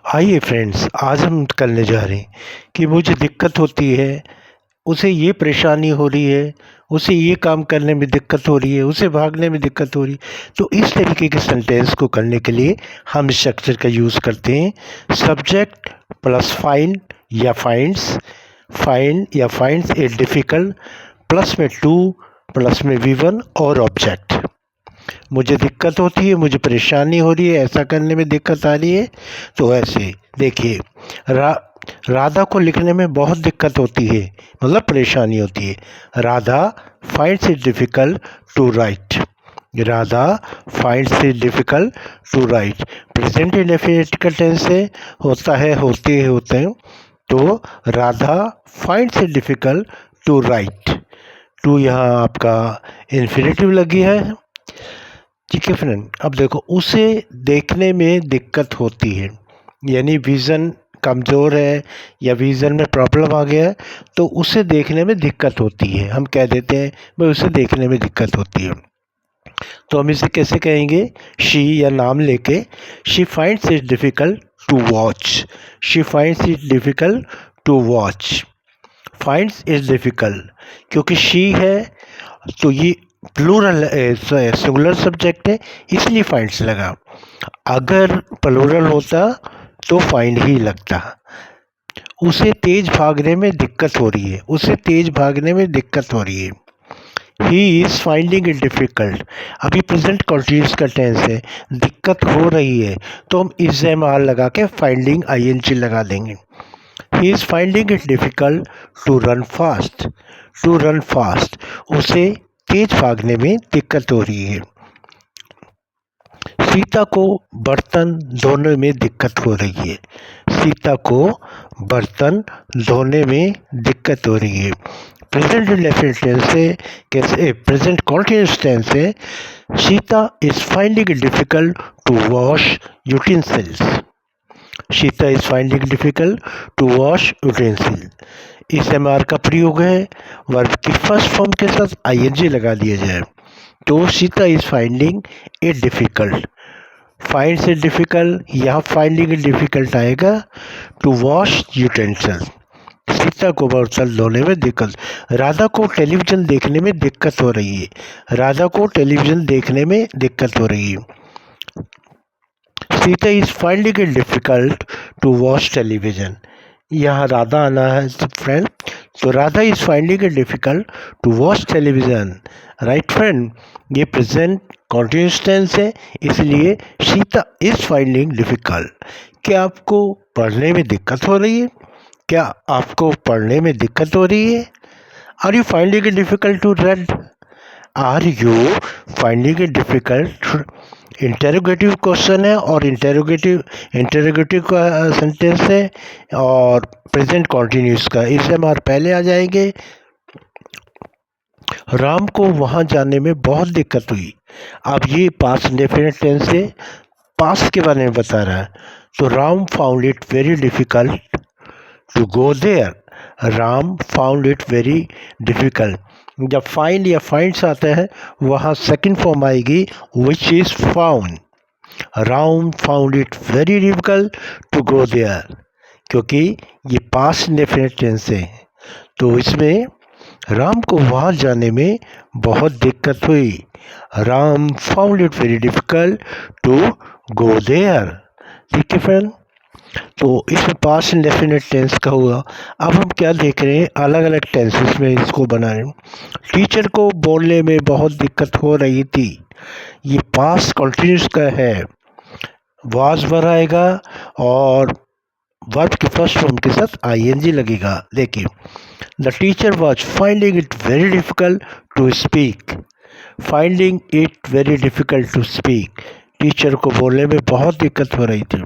आइए फ्रेंड्स, आज हम करने जा रहे हैं कि मुझे दिक्कत होती है, उसे ये परेशानी हो रही है, उसे ये काम करने में दिक्कत हो रही है, उसे भागने में दिक्कत हो रही है। तो इस तरीके के सेंटेंस को करने के लिए हम स्ट्रक्चर का यूज़ करते हैं। सब्जेक्ट प्लस फाइंड या फाइंड्स, फाइंड या फाइंड्स ए डिफ़िकल्ट, प्लस में टू, प्लस में वी1 और ऑब्जेक्ट। मुझे दिक्कत होती है, मुझे परेशानी हो रही है, ऐसा करने में दिक्कत आ रही है। तो ऐसे देखिए, राधा को लिखने में बहुत दिक्कत होती है, मतलब परेशानी होती है। Radha finds it difficult to write. Radha finds it difficult to write. Present indefinite का टेंस से होता है, होते हैं। तो Radha finds it difficult to write. To यहाँ आपका इन्फिनेटिव लगी है, ठीक है फ्रेंड। अब देखो, उसे देखने में दिक्कत होती है, यानी विज़न कमज़ोर है या विज़न में प्रॉब्लम आ गया है, तो उसे देखने में दिक्कत होती है। हम कह देते हैं भाई उसे देखने में दिक्कत होती है। तो हम इसे कैसे कहेंगे? शी या नाम लेके, she finds it difficult to watch. She finds it difficult to watch. Finds is difficult, क्योंकि शी है तो ये प्लूरल सिंगुलर सब्जेक्ट है, इसलिए फाइंड्स लगा। अगर प्लूरल होता तो फाइंड ही लगता। उसे तेज भागने में दिक्कत हो रही है, उसे तेज भागने में दिक्कत हो रही है। ही इज़ फाइंडिंग इट डिफ़िकल्ट, अभी प्रेजेंट कंटिन्यूस का टेंस है, दिक्कत हो रही है, तो हम इज एम आर लगा के फाइंडिंग ING लगा देंगे। He is finding it difficult to run fast. To run fast, उसे तेज भागने में दिक्कत हो रही है। सीता को बर्तन धोने में दिक्कत हो रही है। सीता को बर्तन धोने में दिक्कत हो रही है। प्रेजेंट इंडेफिनिट टेंस से कैसे? प्रेजेंट कॉन्टिन्यूअस टेंस से Sita is finding it difficult to wash utensils. Sita is finding difficult to wash utensil. Is MR का प्रयोग है, वर्ब की फर्स्ट फॉर्म के साथ ING लगा दिया जाए। तो Sita is finding it difficult. Finds it difficult, यहाँ फाइंडिंग इट डिफ़िकल्ट आएगा टू वॉश यूटेंसिल। सीता को बर्तन धोने में दिक्कत। राधा को टेलीविज़न देखने में दिक्कत हो रही है। राधा को टेलीविज़न देखने में दिक्कत हो रही है। Sita is finding it difficult to watch television. यहाँ राधा आना है फ्रेंड, तो Radha is finding it difficult to watch television. Right friend, ये प्रेजेंट कॉन्टिन्यूअस टेंस है, इसलिए सीता इज़ फाइंडिंग डिफ़िकल्ट। क्या आपको पढ़ने में दिक्कत हो रही है? क्या आपको पढ़ने में दिक्कत हो रही है? Are you finding it difficult to read? Are you finding it difficult? Interrogative question है और इंटेरोगेटिव का सेंटेंस है और प्रेजेंट कॉन्टिन्यूस का। इस MR पहले आ जाएंगे। राम को वहाँ जाने में बहुत दिक्कत हुई। अब ये पास्ट इंडेफिनिट टेंस से पास्ट के बारे में बता रहा है। तो Ram found it very difficult to go there. Ram found it very difficult. जब फाइंड या फाइंड्स आता है, वहाँ सेकंड फॉर्म आएगी which is found. Ram found it very difficult to go there, क्योंकि ये पास्ट इंडेफिनिट टेंस है, तो इसमें राम को वहाँ जाने में बहुत दिक्कत हुई। Ram found it very difficult to go there. ठीक है फ्रेंड, तो इसमें पास्ट इंडेफिनिट टेंस का हुआ। अब हम क्या देख रहे हैं? अलग अलग टेंसेस में इसको बना रहे हैं। टीचर को बोलने में बहुत दिक्कत हो रही थी, ये पास्ट कंटिन्यूस का है, वाज वर आएगा और वर्ब की फर्स्ट फॉर्म के साथ ING लगेगा। देखिए, the teacher was finding it very difficult to speak. Finding it very difficult to speak, teacher को बोलने में बहुत दिक्कत हो रही थी।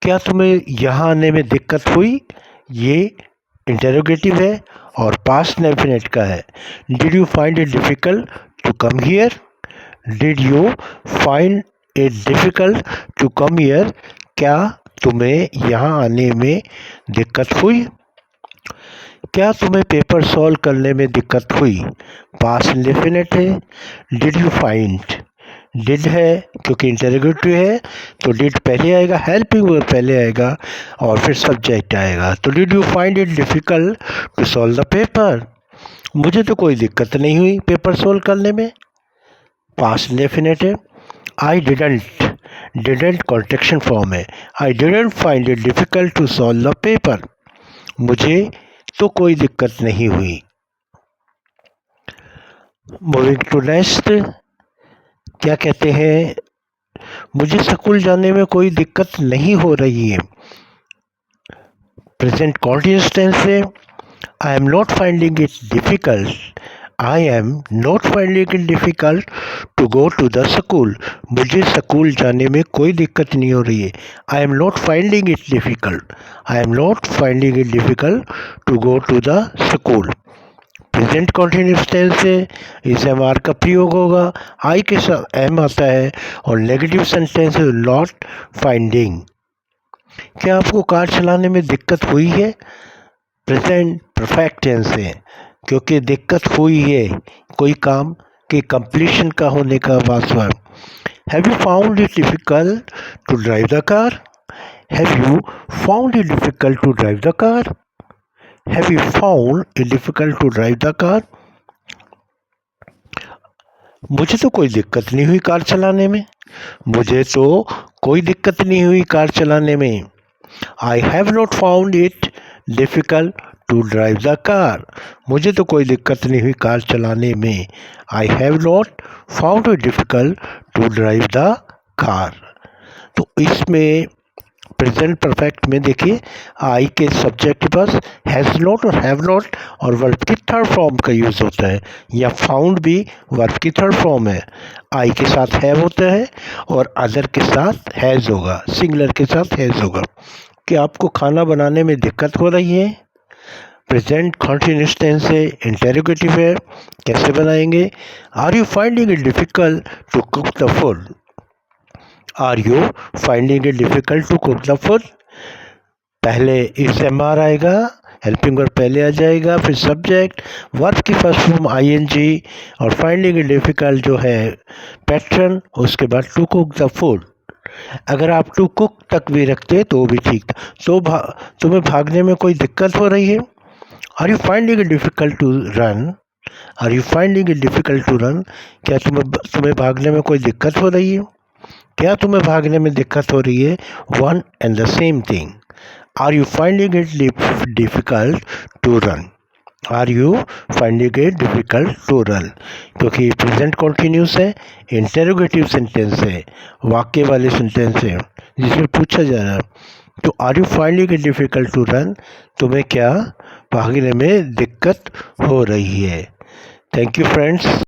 क्या तुम्हें यहाँ आने में दिक्कत हुई? ये इंटेरोगेटिव है और पास्ट इंडेफिनिट का है। Did you find it difficult to come here? Did you find it difficult to come here, क्या तुम्हें यहाँ आने में दिक्कत हुई? क्या तुम्हें पेपर सॉल्व करने में दिक्कत हुई? पास्ट इंडेफिनिट है। डिड यू फाइंड, डिड है, क्योंकि इंटरोगेटिव है तो डिड पहले आएगा, हेल्पिंग वर्ब पहले आएगा और फिर सब्जेक्ट आएगा। तो did you find it difficult to solve the paper? मुझे तो कोई दिक्कत नहीं हुई पेपर सोल्व करने में। Past definitive, I didn't contraction form है, I didn't find it difficult to solve the paper. मुझे तो कोई दिक्कत नहीं हुई। मूविंग टू नेक्स्ट, क्या कहते हैं, मुझे स्कूल जाने में कोई दिक्कत नहीं हो रही है। प्रेजेंट कॉन्टिन्यूअस टेंस से, I am not finding it difficult, I am not finding it difficult to go to the school. मुझे स्कूल जाने में कोई दिक्कत नहीं हो रही है। I am not finding it difficult, I am not finding it difficult to go to the school. Present continuous tense से इस एम आर का प्रयोग होगा, आई के साथ एम आता है और नेगेटिव सेंटेंस है नॉट फाइंडिंग। क्या आपको कार चलाने में दिक्कत हुई है? प्रेजेंट परफेक्ट टेंस है, क्योंकि दिक्कत हुई है कोई काम के कंप्लीशन का होने का वास्ता। Have you found it difficult to drive the car? Have you found it difficult to drive the car? Have you found it difficult to drive the car? मुझे तो कोई दिक्कत नहीं हुई कार चलाने में। मुझे तो कोई दिक्कत नहीं हुई कार चलाने में। I have not found it difficult to drive the car. मुझे तो कोई दिक्कत नहीं हुई कार चलाने में। I have not found it difficult to drive the car. तो इसमें प्रेजेंट परफेक्ट में देखिए, आई के सब्जेक्ट के पास हैज़ नॉट और हैव नॉट और वर्ब की थर्ड फॉर्म का यूज़ होता है, या फाउंड भी वर्ब की थर्ड फॉर्म है। आई के साथ हैव होता है और अदर के साथ हैज़ होगा, सिंगुलर के साथ हैज़ होगा। क्या आपको खाना बनाने में दिक्कत हो रही है? प्रेजेंट कॉन्टिन्यूअस टेंस है, इंटरोगेटिव है, कैसे बनाएंगे? Are you finding it difficult to cook the food? Are you finding it difficult to cook the food? पहले इस एम आर आएगा, हेल्पिंग वर्ब पहले आ जाएगा, फिर सब्जेक्ट, वर्ब की first form I N G और फाइंडिंग इट डिफ़िकल्ट जो है पैटर्न, उसके बाद टू कुक द फूड। अगर आप टू कुक तक भी रखते तो भी ठीक था। तो तुम्हें भागने में कोई दिक्कत हो रही है? Are you finding it difficult to run? Are you finding it difficult to run? क्या तुम्हें भागने में कोई दिक्कत हो रही है? क्या तुम्हें भागने में दिक्कत हो रही है? One and the same thing. Are you finding it difficult to run? Are you finding it difficult to run? क्योंकि प्रेजेंट कॉन्टिन्यूस है, इंटरोगेटिव सेंटेंस है, वाक्य वाले सेंटेंस है जिसमें पूछा जा रहा है। तो are you finding it difficult to run, तुम्हें क्या भागने में दिक्कत हो रही है? Thank you friends.